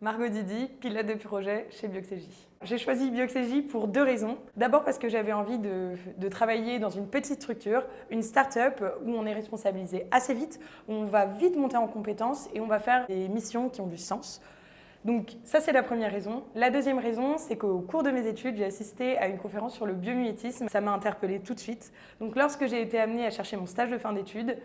Margot Didi, pilote de projet chez Bioxégie. J'ai choisi Bioxégie pour 2 raisons. D'abord parce que j'avais envie de travailler dans une petite structure, une start-up où on est responsabilisé assez vite, où on va vite monter en compétences et on va faire des missions qui ont du sens. Donc ça, c'est la première raison. La deuxième raison, c'est qu'au cours de mes études, j'ai assisté à une conférence sur le biomimétisme. Ça m'a interpellée tout de suite. Donc lorsque j'ai été amenée à chercher mon stage de fin d'études,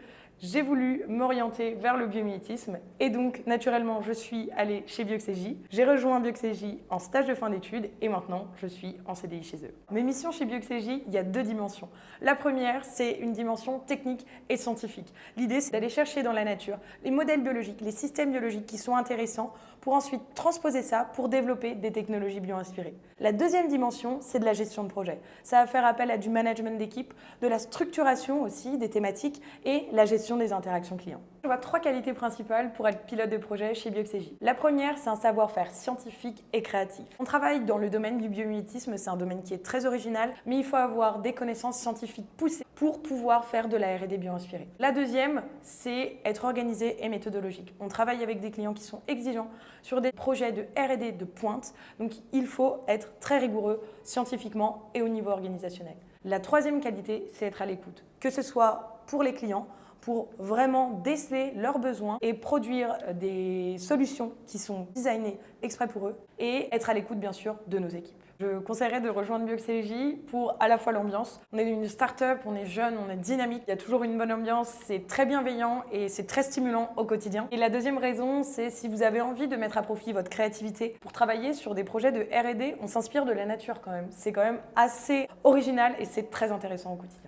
j'ai voulu m'orienter vers le biomimétisme et donc naturellement je suis allée chez Bioxégie. J'ai rejoint Bioxégie en stage de fin d'études et maintenant je suis en CDI chez eux. Mes missions chez Bioxégie, il y a 2 dimensions. La première, c'est une dimension technique et scientifique. L'idée, c'est d'aller chercher dans la nature les modèles biologiques, les systèmes biologiques qui sont intéressants pour ensuite transposer ça pour développer des technologies bio-inspirées. La deuxième dimension, c'est de la gestion de projet. Ça va faire appel à du management d'équipe, de la structuration aussi des thématiques et la gestion des interactions clients. Je vois 3 qualités principales pour être pilote de projet chez Bioxégie. La première, c'est un savoir-faire scientifique et créatif. On travaille dans le domaine du biomimétisme, c'est un domaine qui est très original, mais il faut avoir des connaissances scientifiques poussées pour pouvoir faire de la R&D bio-inspirée. La deuxième, c'est être organisé et méthodologique. On travaille avec des clients qui sont exigeants sur des projets de R&D de pointe, donc il faut être très rigoureux scientifiquement et au niveau organisationnel. La troisième qualité, c'est être à l'écoute, que ce soit pour les clients, pour vraiment déceler leurs besoins et produire des solutions qui sont designées exprès pour eux et être à l'écoute bien sûr de nos équipes. Je conseillerais de rejoindre Bioxégie pour à la fois l'ambiance. On est une start-up, on est jeune, on est dynamique, il y a toujours une bonne ambiance, c'est très bienveillant et c'est très stimulant au quotidien. Et la deuxième raison, c'est si vous avez envie de mettre à profit votre créativité pour travailler sur des projets de R&D, on s'inspire de la nature quand même. C'est quand même assez original et c'est très intéressant au quotidien.